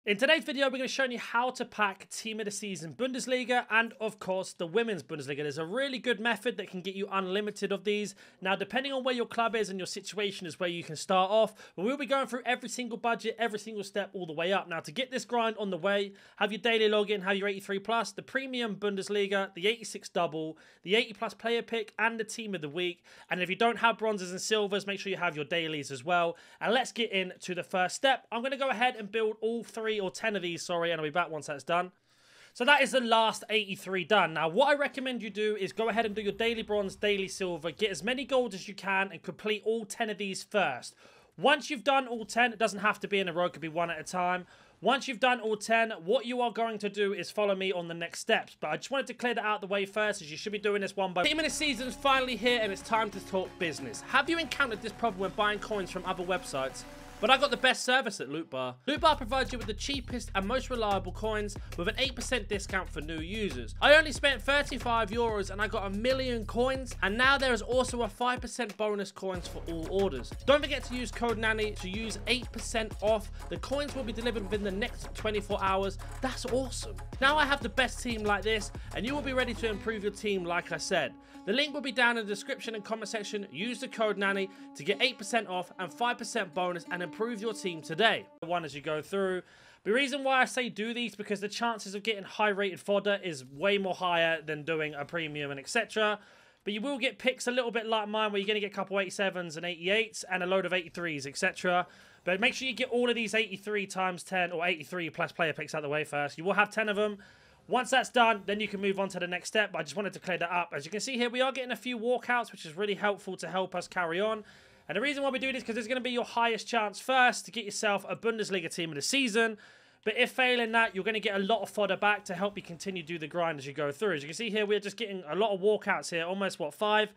In today's video, we're going to show you how to pack Team of the Season Bundesliga and, of course, the Women's Bundesliga. There's a really good method that can get you unlimited of these. Now, depending on where your club is and your situation is where you can start off. But we'll be going through every single budget, every single step, all the way up. Now, to get this grind on the way, have your daily login, have your 83 plus, the Premium Bundesliga, the 86 double, the 80 plus player pick, and the Team of the Week. And if you don't have bronzes and silvers, make sure you have your dailies as well. And let's get into the first step. I'm going to go ahead and build all 3 or 10 of these, sorry, and I'll be back once that's done. So that is the last 83 done. Now, what I recommend you do is go ahead and do your daily bronze, daily silver, get as many golds as you can, and complete all 10 of these first. Once you've done all 10, it doesn't have to be in a row, it could be one at a time. Once you've done all 10, what you are going to do is follow me on the next steps. But I just wanted to clear that out of the way first, as you should be doing this one by one. Team of the Season is finally here, and it's time to talk business. Have you encountered this problem when buying coins from other websites? But I got the best service at Loot Bar. Loot Bar provides you with the cheapest and most reliable coins with an 8% discount for new users. I only spent €35 and I got 1,000,000 coins, and now there is also a 5% bonus coins for all orders. Don't forget to use code NANNY to use 8% off. The coins will be delivered within the next 24 hours. That's awesome. Now I have the best team like this, and you will be ready to improve your team like I said. The link will be down in the description and comment section. Use the code NANNY to get 8% off and 5% bonus and improve your team today. One as you go through. The reason why I say do these because the chances of getting high rated fodder is way more higher than doing a premium and etc. But you will get picks a little bit like mine where you're going to get a couple 87s and 88s and a load of 83s etc. But make sure you get all of these 83 times 10 or 83 plus player picks out of the way first. You will have 10 of them. Once that's done, then you can move on to the next step. But I just wanted to clear that up. As you can see here, we are getting a few walkouts, which is really helpful to help us carry on. And the reason why we do this is because this is going to be your highest chance first to get yourself a Bundesliga Team of the Season. But if failing that, you're going to get a lot of fodder back to help you continue to do the grind as you go through. As you can see here, we're just getting a lot of walkouts here. Almost, what, 5?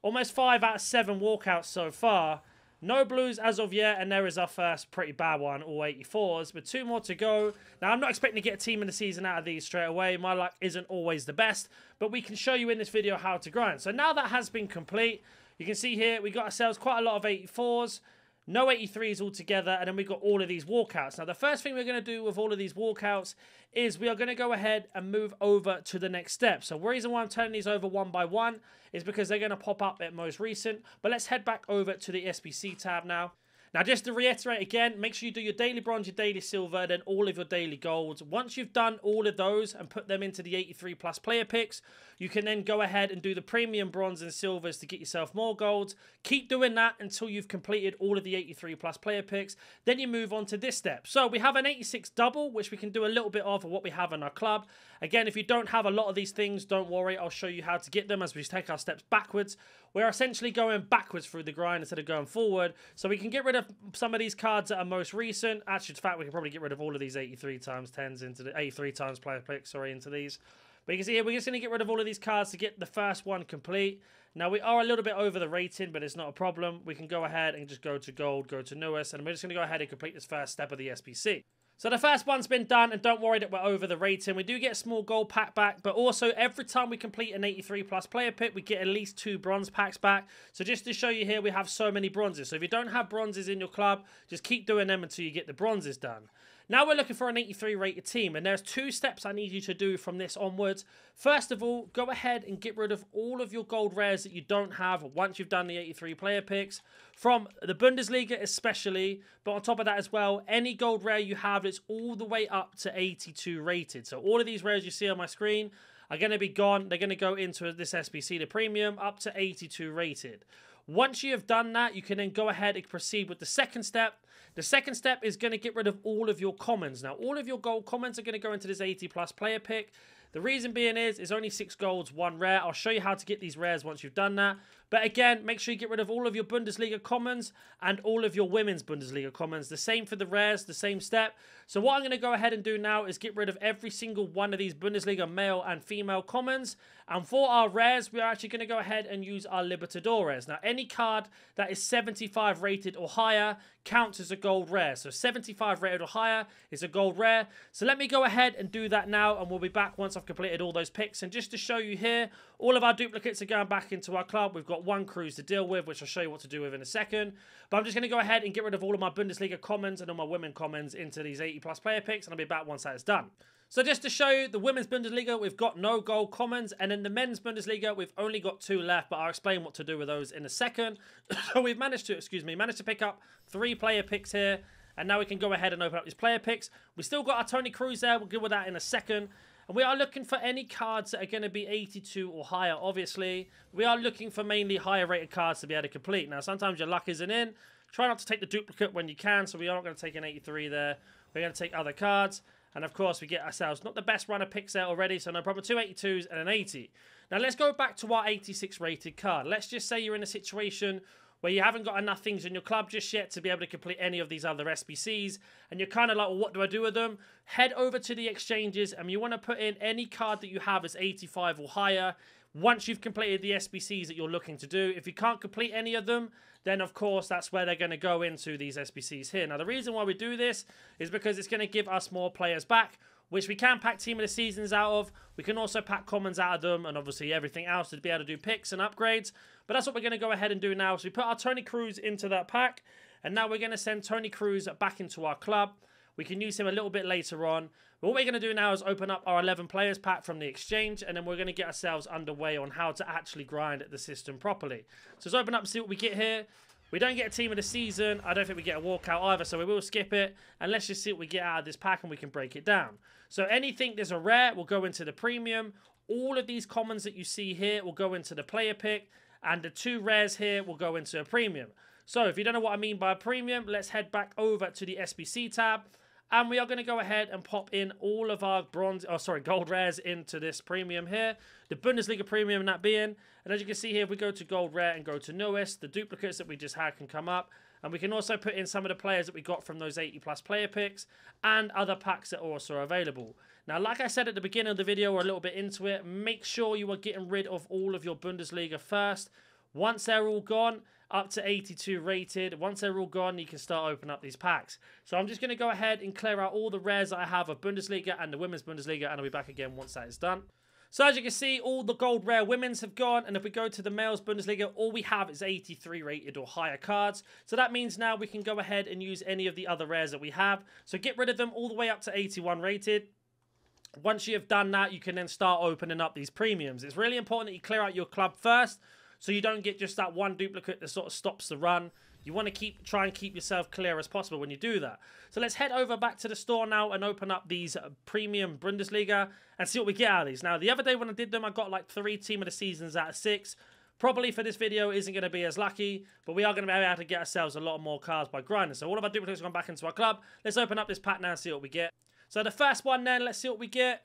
Almost 5 out of 7 walkouts so far. No blues as of yet, and there is our first pretty bad one, all 84s, with 2 more to go. Now, I'm not expecting to get a Team of the Season out of these straight away. My luck isn't always the best, but we can show you in this video how to grind. So now that has been complete, you can see here we got ourselves quite a lot of 84s, no 83s altogether, and then we got all of these walkouts. Now, the first thing we're going to do with all of these walkouts is we are going to go ahead and move over to the next step. So the reason why I'm turning these over one by one is because they're going to pop up at most recent. But let's head back over to the SBC tab now. Now, just to reiterate again, make sure you do your daily bronze, your daily silver, then all of your daily golds. Once you've done all of those and put them into the 83 plus player picks, you can then go ahead and do the premium bronze and silvers to get yourself more golds. Keep doing that until you've completed all of the 83 plus player picks. Then you move on to this step. So we have an 86 double, which we can do a little bit of what we have in our club. Again, if you don't have a lot of these things, don't worry. I'll show you how to get them as we take our steps backwards. We're essentially going backwards through the grind instead of going forward. So we can get rid of some of these cards that are most recent. Actually, in fact, we can probably get rid of all of these 83 times 10s into the 83 times player picks, sorry, into these. But you can see here, we're just going to get rid of all of these cards to get the first one complete. Now, we are a little bit over the rating, but it's not a problem. We can go ahead and just go to gold, go to newest, and we're just going to go ahead and complete this first step of the SBC. So the first one's been done, and don't worry that we're over the rating. We do get a small gold pack back, but also every time we complete an 83 plus player pick, we get at least 2 bronze packs back. So just to show you here, we have so many bronzes. So if you don't have bronzes in your club, just keep doing them until you get the bronzes done. Now we're looking for an 83 rated team, and there's 2 steps I need you to do from this onwards. First of all, go ahead and get rid of all of your gold rares that you don't have once you've done the 83 player picks. From the Bundesliga especially, but on top of that as well, any gold rare you have that's all the way up to 82 rated. So all of these rares you see on my screen are going to be gone. They're going to go into this SBC, the premium, up to 82 rated. Once you have done that, you can then go ahead and proceed with the second step. The second step is going to get rid of all of your commons. Now, all of your gold commons are going to go into this 80 plus player pick. The reason being is, it's only 6 golds, 1 rare. I'll show you how to get these rares once you've done that. But again, make sure you get rid of all of your Bundesliga commons and all of your women's Bundesliga commons. The same for the rares, the same step. So what I'm going to go ahead and do now is get rid of every single one of these Bundesliga male and female commons. And for our rares, we are actually going to go ahead and use our Libertadores. Now, any card that is 75 rated or higher counts as a gold rare. So 75 rated or higher is a gold rare. So let me go ahead and do that now, and we'll be back once I've I've completed all those picks. And just to show you here, all of our duplicates are going back into our club. We've got one cruise to deal with, which I'll show you what to do with in a second. But I'm just going to go ahead and get rid of all of my Bundesliga commons and all my women commons into these 80+ player picks, and I'll be back once that is done. So just to show you, the Women's Bundesliga, we've got no gold commons. And in the Men's Bundesliga, we've only got 2 left, but I'll explain what to do with those in a second. So we've managed to pick up 3 player picks here. And now we can go ahead and open up these player picks. We still got our Toni Kroos there. We'll deal with that in a second. And we are looking for any cards that are going to be 82 or higher, obviously. We are looking for mainly higher rated cards to be able to complete. Now, sometimes your luck isn't in. Try not to take the duplicate when you can. So we are not going to take an 83 there. We're going to take other cards. And of course, we get ourselves not the best runner picks there already, so no problem. 2 82s and an 80. Now, let's go back to our 86 rated card. Let's just say you're in a situation where you haven't got enough things in your club just yet to be able to complete any of these other SBCs. And you're kind of like, well, what do I do with them? Head over to the exchanges and you want to put in any card that you have as 85 or higher once you've completed the SBCs that you're looking to do. If you can't complete any of them, then of course that's where they're going to go into these SBCs here. Now the reason why we do this is because it's going to give us more players back, which we can pack Team of the Seasons out of. We can also pack commons out of them and obviously everything else to be able to do picks and upgrades. But that's what we're going to go ahead and do now. So we put our Toni Kroos into that pack, and now we're going to send Toni Kroos back into our club. We can use him a little bit later on. But what we're going to do now is open up our 11 players pack from the exchange, and then we're going to get ourselves underway on how to actually grind the system properly. So let's open up and see what we get here. We don't get a Team of the Season. I don't think we get a walkout either, so we will skip it. And let's just see what we get out of this pack, and we can break it down. So anything there's a rare will go into the premium. All of these commons that you see here will go into the player pick. And the 2 rares here will go into a premium. So if you don't know what I mean by a premium, let's head back over to the SBC tab. And we are going to go ahead and pop in all of our gold rares into this premium here. The Bundesliga premium that being. And as you can see here, if we go to gold rare and go to newest, the duplicates that we just had can come up. And we can also put in some of the players that we got from those 80+ player picks and other packs that are also available. Now, like I said at the beginning of the video, or a little bit into it, make sure you are getting rid of all of your Bundesliga first. Once they're all gone, up to 82 rated, once they're all gone, you can start opening up these packs. So I'm just going to go ahead and clear out all the rares that I have of Bundesliga and the Women's Bundesliga, and I'll be back again once that is done. So as you can see, all the gold rare women's have gone, and if we go to the males Bundesliga, all we have is 83 rated or higher cards. So that means now we can go ahead and use any of the other rares that we have. So get rid of them all the way up to 81 rated. Once you have done that, you can then start opening up these premiums. It's really important that you clear out your club first, so you don't get just that one duplicate that sort of stops the run. You want to try and keep yourself clear as possible when you do that. So let's head over back to the store now and open up these premium Bundesliga and see what we get out of these. Now, the other day when I did them, I got like 3 Team of the Seasons out of 6. Probably for this video isn't going to be as lucky, but we are going to be able to get ourselves a lot more cards by grinding. So all of our duplicates have gone back into our club. Let's open up this pack now and see what we get. So the first one then, let's see what we get.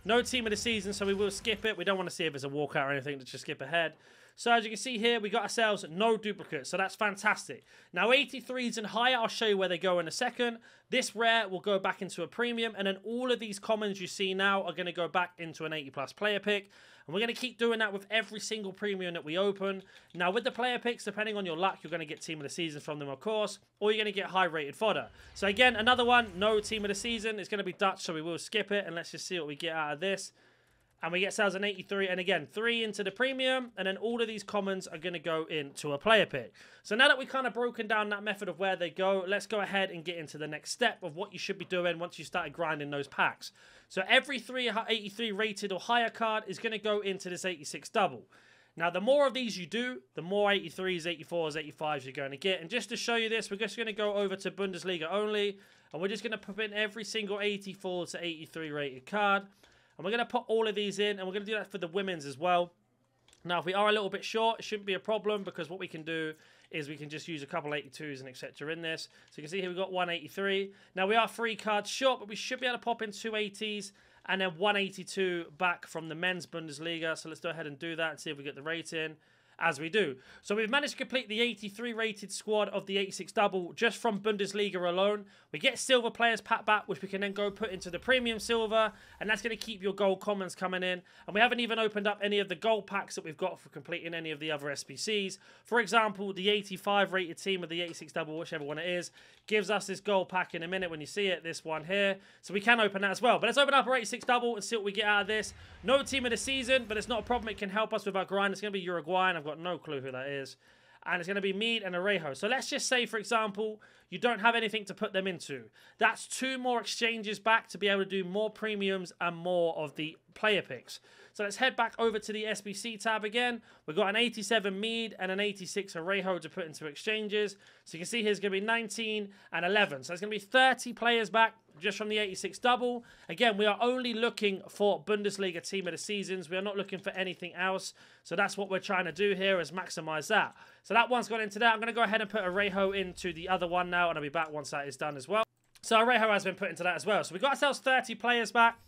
No Team of the Season, so we will skip it. We don't want to see if it's a walkout or anything, to just skip ahead. So as you can see here, we got ourselves no duplicates, so that's fantastic. Now 83s and higher, I'll show you where they go in a second. This rare will go back into a premium, and then all of these commons you see now are going to go back into an 80+ player pick. And we're going to keep doing that with every single premium that we open. Now with the player picks, depending on your luck, you're going to get Team of the Season from them, of course, or you're going to get high rated fodder. So again, another one, no Team of the Season. It's going to be Dutch, so we will skip it, and let's just see what we get out of this. And we get ourselves an 83, and again, 3 into the premium, and then all of these commons are going to go into a player pick. So now that we've kind of broken down that method of where they go, let's go ahead and get into the next step of what you should be doing once you started grinding those packs. So every 83 rated or higher card is going to go into this 86 double. Now, the more of these you do, the more 83s, 84s, 85s you're going to get. And just to show you this, we're just going to go over to Bundesliga only, and we're just going to put in every single 84 to 83 rated card. And we're going to put all of these in, and we're going to do that for the women's as well. Now, if we are a little bit short, it shouldn't be a problem, because what we can do is we can just use a couple 82s and etc. in this. So you can see here we've got 183. Now, we are 3 cards short, but we should be able to pop in 2 80s and then 182 back from the men's Bundesliga. So let's go ahead and do that and see if we get the rating. as we do. So we've managed to complete the 83 rated squad of the 86 double just from Bundesliga alone. We get silver players pack back, which we can then go put into the premium silver, and that's going to keep your gold commons coming in. And we haven't even opened up any of the gold packs that we've got for completing any of the other SBCs. For example, the 85 rated team of the 86 double, whichever one it is, gives us this gold pack in a minute when you see it, this one here. So we can open that as well. But let's open up our 86 double and see what we get out of this. No team of the season, but it's not a problem. It can help us with our grind. It's going to be Uruguayan. I've got no clue who that is. And it's going to be Mead and Arejo. So let's just say, for example, you don't have anything to put them into. That's 2 more exchanges back to be able to do more premiums and more of the player picks. So let's head back over to the SBC tab again. We've got an 87 Mead and an 86 Arejo to put into exchanges. So you can see here's going to be 19 and 11. So it's going to be 30 players back just from the 86 double. Again, we are only looking for Bundesliga Team of the Seasons. We are not looking for anything else. So that's what we're trying to do here, is maximize that. So that one's gone into that. I'm going to go ahead and put Arejo into the other one now, and I'll be back once that is done as well. So Arejo has been put into that as well. So we've got ourselves 30 players back.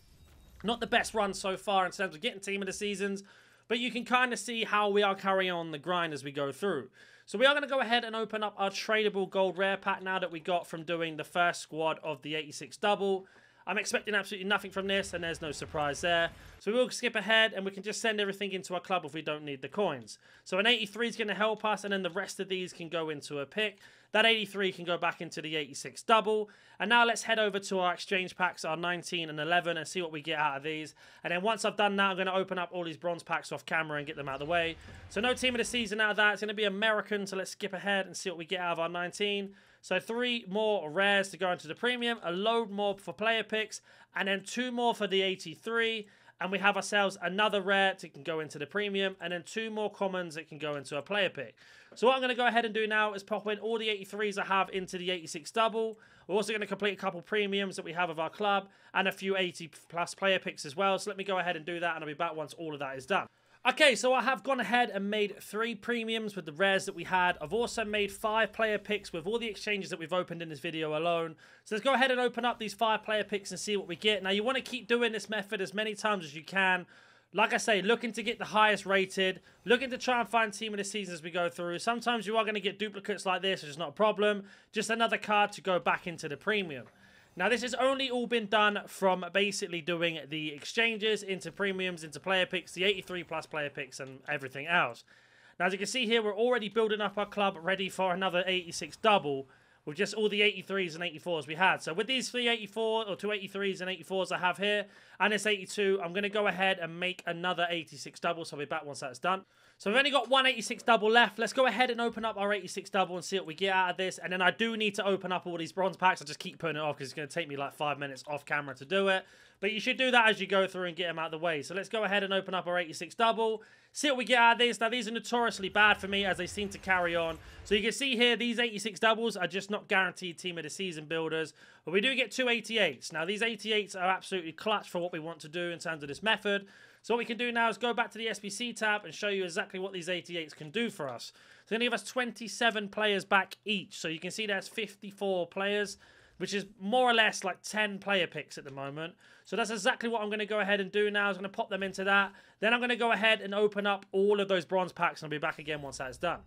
Not the best run so far in terms of getting Team of the Seasons, but you can kind of see how we are carrying on the grind as we go through. So we are going to go ahead and open up our tradable gold rare pack now that we got from doing the first squad of the 86 double. I'm expecting absolutely nothing from this, and there's no surprise there. So we will skip ahead, and we can just send everything into our club if we don't need the coins. So an 83 is going to help us, and then the rest of these can go into a pick. That 83 can go back into the 86 double. And now let's head over to our exchange packs, our 19 and 11, and see what we get out of these. And then once I've done that, I'm going to open up all these bronze packs off camera and get them out of the way. So no team of the season out of that. It's going to be American, so let's skip ahead and see what we get out of our 19. So 3 more rares to go into the premium, a load more for player picks, and then 2 more for the 83. And we have ourselves another rare that can go into the premium, and then 2 more commons that can go into a player pick. So what I'm going to go ahead and do now is pop in all the 83s I have into the 86 double. We're also going to complete a couple premiums that we have of our club, and a few 80 plus player picks as well. So let me go ahead and do that, and I'll be back once all of that is done. Okay, so I have gone ahead and made 3 premiums with the rares that we had. I've also made 5 player picks with all the exchanges that we've opened in this video alone. So let's go ahead and open up these 5 player picks and see what we get. Now, you want to keep doing this method as many times as you can. Like I say, looking to get the highest rated, looking to try and find team of the season as we go through. Sometimes you are going to get duplicates like this, which is not a problem. Just another card to go back into the premium. Now, this has only all been done from basically doing the exchanges into premiums, into player picks, the 83 plus player picks, and everything else. Now, as you can see here, we're already building up our club ready for another 86 double with just all the 83s and 84s we had. So with these 384 or 2 83s and 84s I have here, and this 82, I'm going to go ahead and make another 86 double, so I'll be back once that's done. So we've only got one 86 double left. Let's go ahead and open up our 86 double and see what we get out of this. And then I do need to open up all these bronze packs. I just keep putting it off because it's going to take me like 5 minutes off camera to do it. But you should do that as you go through and get them out of the way. So let's go ahead and open up our 86 double. See what we get out of this. Now, these are notoriously bad for me as they seem to carry on. So you can see here, these 86 doubles are just not guaranteed team of the season builders. But we do get 2 88s. Now, these 88s are absolutely clutch for what we want to do in terms of this method. So what we can do now is go back to the SBC tab and show you exactly what these 88s can do for us. So they're going to give us 27 players back each. So you can see that's 54 players, which is more or less like 10 player picks at the moment. So that's exactly what I'm going to go ahead and do now. I'm going to pop them into that. Then I'm going to go ahead and open up all of those bronze packs, and I'll be back again once that's done.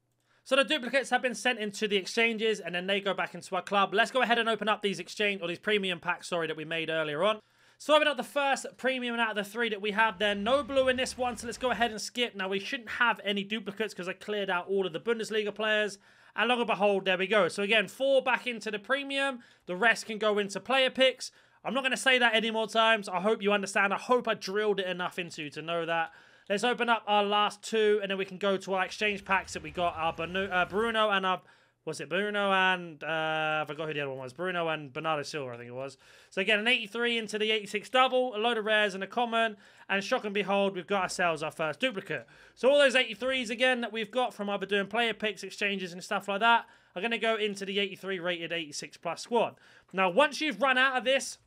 So the duplicates have been sent into the exchanges, and then they go back into our club. Let's go ahead and open up these these premium packs, sorry, that we made earlier on. So I've got the first premium out of the 3 that we have there. No blue in this one, so let's go ahead and skip. Now, we shouldn't have any duplicates because I cleared out all of the Bundesliga players. And lo and behold, there we go. So again, 4 back into the premium. The rest can go into player picks. I'm not going to say that any more times. I hope you understand. I hope I drilled it enough into you to know that. Let's open up our last 2, and then we can go to our exchange packs that we got. Our Bruno and our... Was it Bruno and, I forgot who the other one was. Bruno and Bernardo Silva, I think it was. So again, an 83 into the 86 double, a load of rares and a common. And shock and behold, we've got ourselves our first duplicate. So all those 83s, again, that we've got from either doing player picks, exchanges and stuff like that, are going to go into the 83 rated 86 plus squad. Now, once you've run out of this,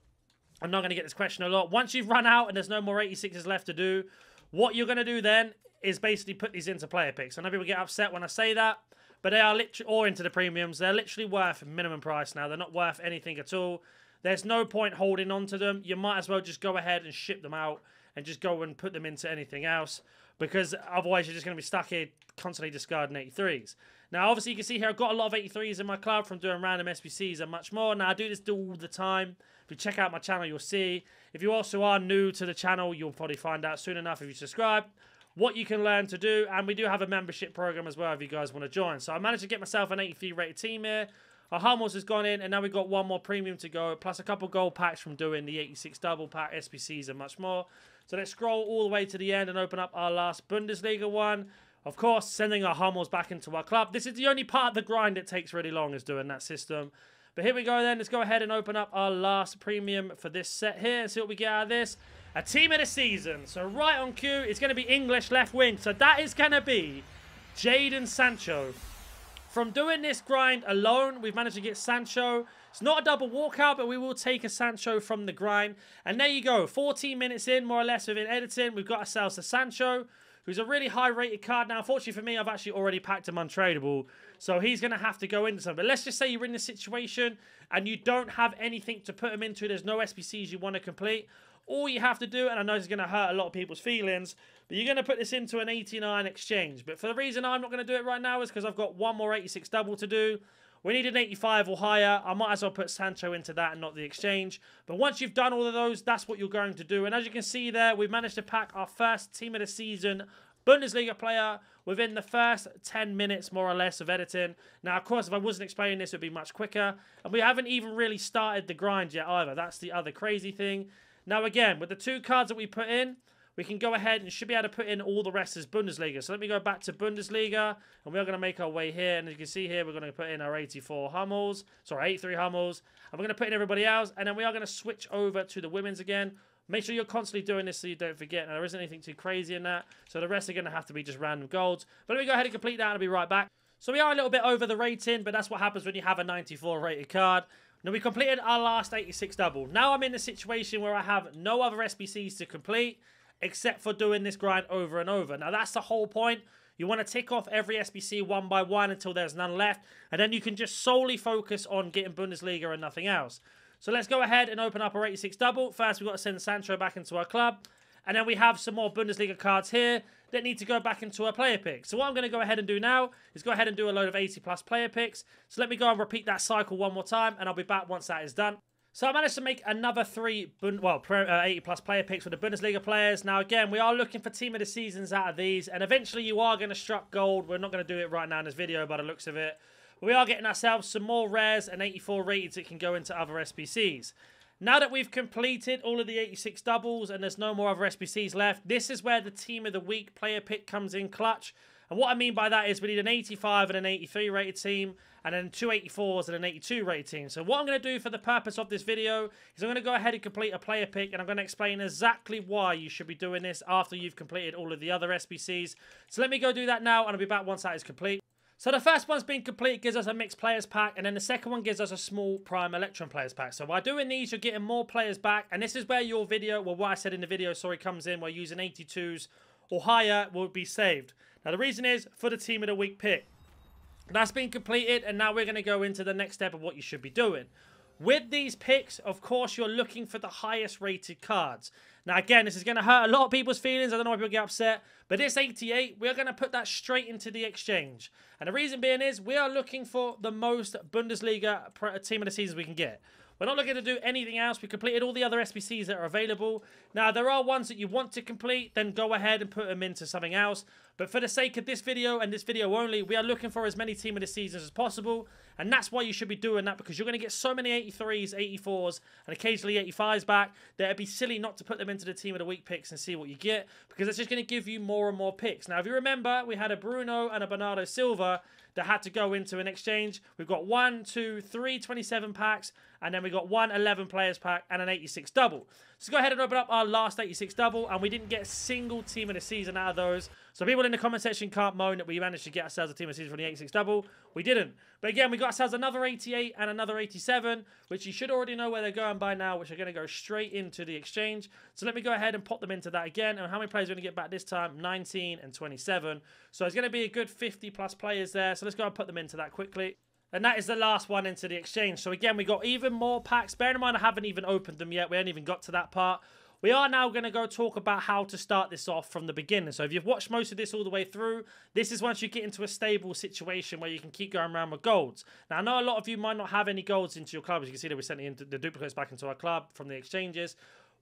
I'm not going to get this question a lot. Once you've run out and there's no more 86s left to do, what you're going to do then is basically put these into player picks. I know people get upset when I say that. But they are literally, or into the premiums, they're literally worth minimum price now. They're not worth anything at all. There's no point holding on to them. You might as well just go ahead and ship them out and just go and put them into anything else, because otherwise you're just going to be stuck here constantly discarding 83s. Now, obviously, you can see here I've got a lot of 83s in my club from doing random SBCs and much more. Now, I do this all the time. If you check out my channel, you'll see. If you also are new to the channel, you'll probably find out soon enough if you subscribe what you can learn to do. And we do have a membership program as well if you guys want to join. So I managed to get myself an 83 rated team here. Our Hummels has gone in, and now we've got one more premium to go, plus a couple gold packs from doing the 86 double pack, SBCs, and much more. So let's scroll all the way to the end and open up our last Bundesliga one. Of course, sending our Hummels back into our club. This is the only part of the grind that takes really long, is doing that system. But here we go then. Let's go ahead and open up our last premium for this set here and see what we get out of this. A team of the season. So right on cue, it's going to be English left wing. So that is going to be Jadon Sancho. From doing this grind alone, we've managed to get Sancho. It's not a double walkout, but we will take a Sancho from the grind. And there you go. 14 minutes in, more or less, within editing. We've got ourselves a Sancho, who's a really high-rated card. Now, unfortunately for me, I've actually already packed him untradeable, so he's going to have to go into something. But let's just say you're in this situation and you don't have anything to put him into. There's no SBCs you want to complete. All you have to do, and I know it's going to hurt a lot of people's feelings, but you're going to put this into an 89 exchange. But for the reason I'm not going to do it right now is because I've got one more 86 double to do. We need an 85 or higher. I might as well put Sancho into that and not the exchange. But once you've done all of those, that's what you're going to do. And as you can see there, we've managed to pack our first team of the season Bundesliga player within the first 10 minutes, more or less, of editing. Now, of course, if I wasn't explaining this, it would be much quicker. And we haven't even really started the grind yet either. That's the other crazy thing. Now, again, with the two cards that we put in, we can go ahead and should be able to put in all the rest as Bundesliga. So let me go back to Bundesliga, and we're going to make our way here. And as you can see here, we're going to put in our 84 Hummels, sorry, 83 Hummels, and we're going to put in everybody else. And then we are going to switch over to the women's again. Make sure you're constantly doing this so you don't forget. Now, there isn't anything too crazy in that, so the rest are going to have to be just random golds. But let me go ahead and complete that, and I'll be right back. So we are a little bit over the rating, but that's what happens when you have a 94 rated card. Now, we completed our last 86 double. Now I'm in a situation where I have no other SBCs to complete, except for doing this grind over and over. Now, that's the whole point. You want to tick off every SBC one by one until there's none left, and then you can just solely focus on getting Bundesliga and nothing else. So let's go ahead and open up our 86 double. First, we've got to send Sancho back into our club, and then we have some more Bundesliga cards here that need to go back into our player picks. So what I'm going to go ahead and do now is go ahead and do a load of 80+ player picks. So let me go and repeat that cycle one more time, and I'll be back once that is done. So I managed to make another 80+ player picks for the Bundesliga players. Now, again, we are looking for team of the seasons out of these, and eventually you are going to struck gold. We're not going to do it right now in this video by the looks of it. But we are getting ourselves some more rares and 84 rated that can go into other SBCs. Now that we've completed all of the 86 doubles and there's no more other SBCs left, this is where the team of the week player pick comes in clutch. And what I mean by that is we need an 85 and an 83 rated team, and then two 84s and an 82 rated team. So what I'm going to do for the purpose of this video is I'm going to go ahead and complete a player pick, and I'm going to explain exactly why you should be doing this after you've completed all of the other SBCs. So let me go do that now, and I'll be back once that is complete. So the first one's been complete, gives us a mixed players pack, and then the second one gives us a small prime electron players pack. So by doing these, you're getting more players back, and this is where your video, well, what I said in the video, sorry, comes in, where using 82s or higher will be saved. Now the reason is for the team of the week pick. That's been completed, and now we're going to go into the next step of what you should be doing. With these picks, of course, you're looking for the highest rated cards. Now, again, this is going to hurt a lot of people's feelings. I don't know if people get upset. But this 88, we're going to put that straight into the exchange. And the reason being is we are looking for the most Bundesliga team of the season we can get. We're not looking to do anything else. We completed all the other SBCs that are available. Now, there are ones that you want to complete, then go ahead and put them into something else. But for the sake of this video and this video only, we are looking for as many team of the seasons as possible. And that's why you should be doing that, because you're going to get so many 83s, 84s, and occasionally 85s back that it'd be silly not to put them into the team of the week picks and see what you get, because it's just going to give you more and more picks. Now, if you remember, we had a Bruno and a Bernardo Silva that had to go into an exchange. We've got 1, 2, 3 27 packs, and then we got 1 11 players pack and an 86 double. So go ahead and open up our last 86 double, and we didn't get a single team of the season out of those. So people in the comment section can't moan that we managed to get ourselves a team of the season from the 86 double. We didn't. But again, we got ourselves another 88 and another 87, which you should already know where they're going by now, which are going to go straight into the exchange. So let me go ahead and pop them into that again. And how many players are going to get back this time? 19 and 27. So it's going to be a good 50+ players there. So let's go and put them into that quickly. And that is the last one into the exchange. So again, we got even more packs. Bear in mind, I haven't even opened them yet. We haven't even got to that part. we are now going to go talk about how to start this off from the beginning. So if you've watched most of this all the way through, this is once you get into a stable situation where you can keep going around with golds. Now, I know a lot of you might not have any golds into your club. As you can see that we sent the duplicates back into our club from the exchanges.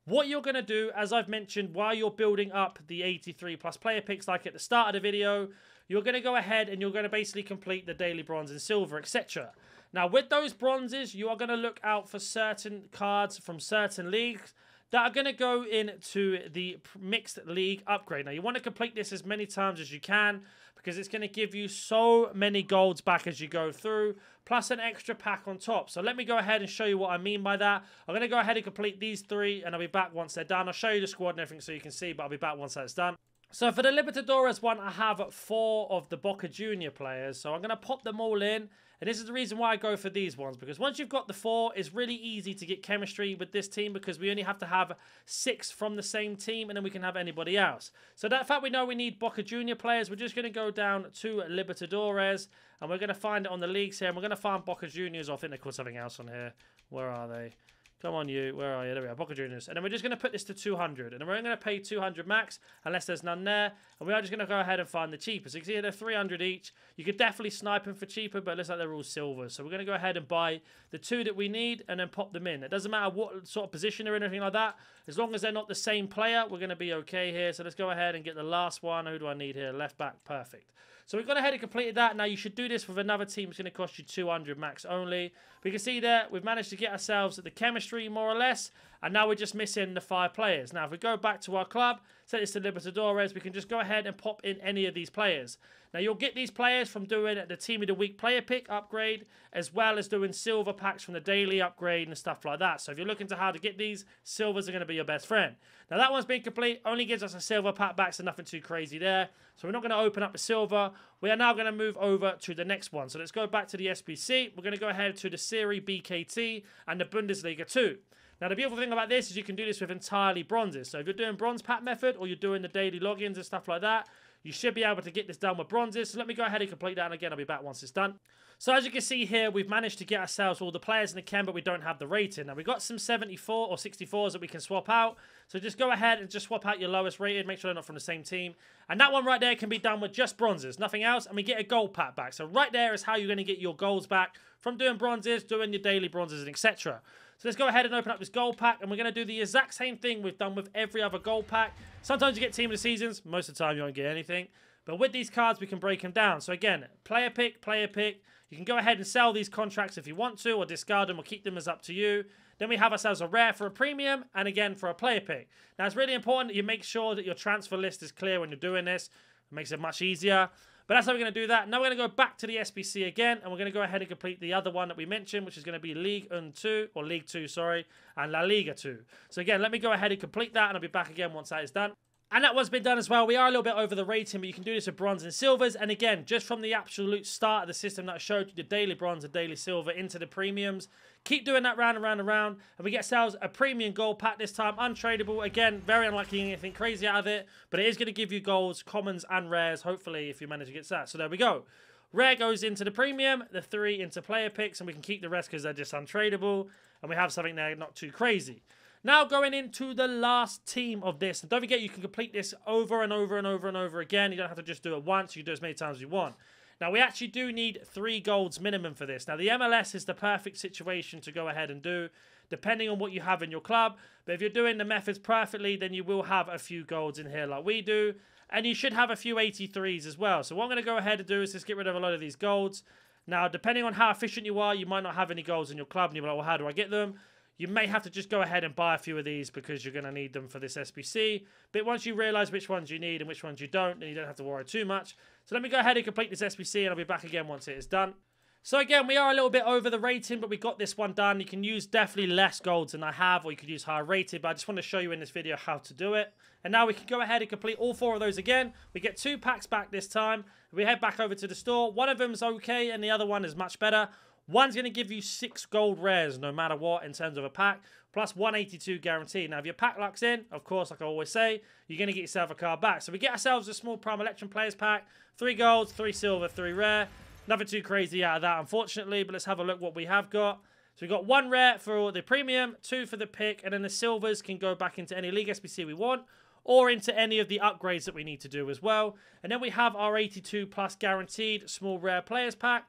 What you're going to do, as I've mentioned, while you're building up the 83 plus player picks like at the start of the video, you're going to go ahead and you're going to basically complete the daily bronze and silver, etc. Now, with those bronzes, you are going to look out for certain cards from certain leagues that are going to go into the mixed league upgrade. Now, you want to complete this as many times as you can because it's going to give you so many golds back as you go through, plus an extra pack on top. So let me go ahead and show you what I mean by that. I'm going to go ahead and complete these 3, and I'll be back once they're done. I'll show you the squad and everything so you can see, but I'll be back once that's done. So for the Libertadores one, I have 4 of the Boca Junior players. So I'm going to pop them all in. And this is the reason why I go for these ones. Because once you've got the 4, it's really easy to get chemistry with this team. Because we only have to have 6 from the same team. And then we can have anybody else. So that fact we know we need Boca Junior players. We're just going to go down to Libertadores. And we're going to find it on the leagues here. And we're going to find Boca Juniors. I think they called something else on here. Where are they? Come on, you. Where are you? There we are. Boca Juniors. And then we're just going to put this to 200. And then we're only going to pay 200 max, unless there's none there. And we are just going to go ahead and find the cheapest. So you can see they're 300 each. You could definitely snipe them for cheaper, but it looks like they're all silver. So we're going to go ahead and buy the 2 that we need and then pop them in. It doesn't matter what sort of position they're in or anything like that. As long as they're not the same player, we're going to be okay here. So let's go ahead and get the last one. Who do I need here? Left back. Perfect. So we've gone ahead and completed that. Now you should do this with another team. It's going to cost you 200 max only. But you can see there, we've managed to get ourselves the chemistry more or less. And now we're just missing the 5 players. Now if we go back to our club, set this to Libertadores, we can just go ahead and pop in any of these players. Now you'll get these players from doing the Team of the Week player pick upgrade, as well as doing silver packs from the daily upgrade and stuff like that. So if you're looking to how to get these, silvers are going to be your best friend. Now that one's been complete, only gives us a silver pack back, so nothing too crazy there. So we're not going to open up the silver. We are now going to move over to the next one. So let's go back to the SBC. We're going to go ahead to the Serie BKT and the Bundesliga 2. Now, the beautiful thing about this is you can do this with entirely bronzes. So if you're doing bronze pack method or you're doing the daily logins and stuff like that, you should be able to get this done with bronzes. So let me go ahead and complete that. And again, I'll be back once it's done. So as you can see here, we've managed to get ourselves all the players in the chem, but we don't have the rating. Now, we've got some 74 or 64s that we can swap out. So just go ahead and just swap out your lowest rated. Make sure they're not from the same team. And that one right there can be done with just bronzes, nothing else. And we get a gold pack back. So right there is how you're going to get your golds back from doing bronzes, doing your daily bronzes, and etc. So let's go ahead and open up this gold pack, and we're going to do the exact same thing we've done with every other gold pack. Sometimes you get team of the seasons. Most of the time you won't get anything. But with these cards, we can break them down. So again, player pick, player pick. You can go ahead and sell these contracts if you want to, or discard them, or keep them as up to you. Then we have ourselves a rare for a premium, and again for a player pick. Now it's really important that you make sure that your transfer list is clear when you're doing this. It makes it much easier. But that's how we're going to do that. Now we're going to go back to the SBC again, and we're going to go ahead and complete the other one that we mentioned, which is going to be League 2, sorry, and La Liga 2. So again, let me go ahead and complete that, and I'll be back again once that is done. And that one's been done as well. We are a little bit over the rating, but you can do this with bronze and silvers. And again, just from the absolute start of the system that I showed you, the daily bronze and daily silver into the premiums. Keep doing that round and round and round. And we get ourselves a premium gold pack this time. Untradeable. Again, very unlikely anything crazy out of it. But it is going to give you golds, commons, and rares, hopefully, if you manage to get that. So there we go. Rare goes into the premium, the 3 into player picks, and we can keep the rest because they're just untradeable. And we have something there not too crazy. Now going into the last team of this. And don't forget, you can complete this over and over and over and over again. You don't have to just do it once. You can do it as many times as you want. Now, we actually do need 3 golds minimum for this. Now, the MLS is the perfect situation to go ahead and do, depending on what you have in your club. But if you're doing the methods perfectly, then you will have a few golds in here like we do. And you should have a few 83s as well. So what I'm going to go ahead and do is just get rid of a lot of these golds. Now, depending on how efficient you are, you might not have any golds in your club. And you're like, well, how do I get them? You may have to just go ahead and buy a few of these because you're going to need them for this SBC. But once you realise which ones you need and which ones you don't, then you don't have to worry too much. So let me go ahead and complete this SBC, and I'll be back again once it is done. So again, we are a little bit over the rating, but we got this one done. You can use definitely less golds than I have, or you could use higher rated, but I just want to show you in this video how to do it. And now we can go ahead and complete all 4 of those again. We get 2 packs back this time. We head back over to the store. One of them is okay, and the other one is much better. One's going to give you 6 gold rares no matter what in terms of a pack, plus 182 guaranteed. Now, if your pack luck's in, of course, like I always say, you're going to get yourself a card back. So we get ourselves a small Prime Electrum Players pack, 3 golds, 3 silver, 3 rare. Nothing too crazy out of that, unfortunately, but let's have a look what we have got. So we've got 1 rare for the premium, 2 for the pick, and then the silvers can go back into any league SBC we want, or into any of the upgrades that we need to do as well. And then we have our 82 plus guaranteed small rare players pack.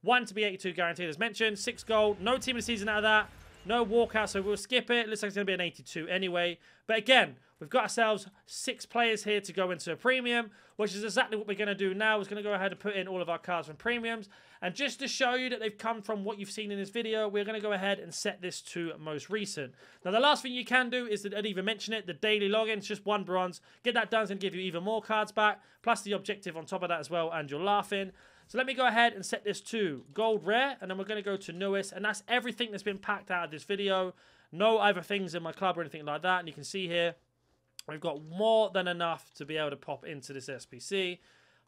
1 to be 82 guaranteed as mentioned, 6 gold, no team of the season out of that, no walkout, so we'll skip it. Looks like it's going to be an 82 anyway. But again, we've got ourselves 6 players here to go into a premium, which is exactly what we're going to do now. We're going to go ahead and put in all of our cards from premiums. And just to show you that they've come from what you've seen in this video, we're going to go ahead and set this to most recent. Now, the last thing you can do is, I didn't even mention it, the daily login. It's just 1 bronze. Get that done, it's going to give you even more cards back, plus the objective on top of that as well, and you're laughing. So let me go ahead and set this to gold rare, and then we're going to go to newest, and that's everything that's been packed out of this video. No other things in my club or anything like that, and you can see here, we've got more than enough to be able to pop into this SBC.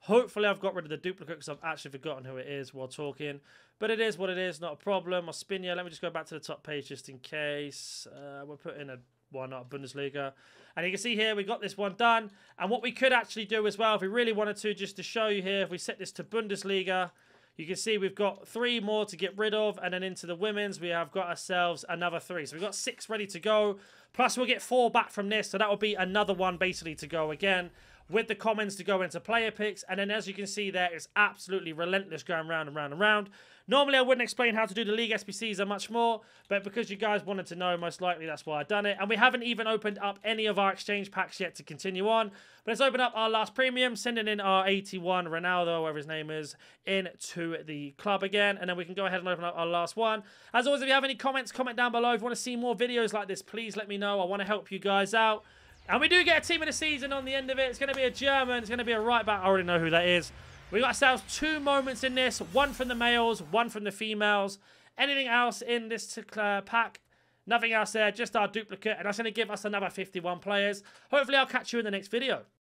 Hopefully I've got rid of the duplicate because I've actually forgotten who it is while talking. But it is what it is, not a problem. I'll spin you. Let me just go back to the top page just in case. We'll put in a one not Bundesliga. And you can see here we got this one done. And what we could actually do as well, if we really wanted to, just to show you here, if we set this to Bundesliga, you can see we've got 3 more to get rid of. And then into the women's, we have got ourselves another 3. So we've got 6 ready to go. Plus we'll get 4 back from this. So that will be another one basically to go again, with the commons to go into player picks. And then as you can see there, it's absolutely relentless going round and round and round. Normally I wouldn't explain how to do the league SBCs and much more, but because you guys wanted to know, most likely that's why I've done it. And we haven't even opened up any of our exchange packs yet to continue on. But let's open up our last premium, sending in our 81 Ronaldo, whatever his name is, into the club again. And then we can go ahead and open up our last one. As always, if you have any comments, comment down below. If you want to see more videos like this, please let me know. I want to help you guys out. And we do get a team of the season on the end of it. It's going to be a German. It's going to be a right back. I already know who that is. We got ourselves 2 moments in this. 1 from the males, 1 from the females. Anything else in this pack? Nothing else there. Just our duplicate. And that's going to give us another 51 players. Hopefully I'll catch you in the next video.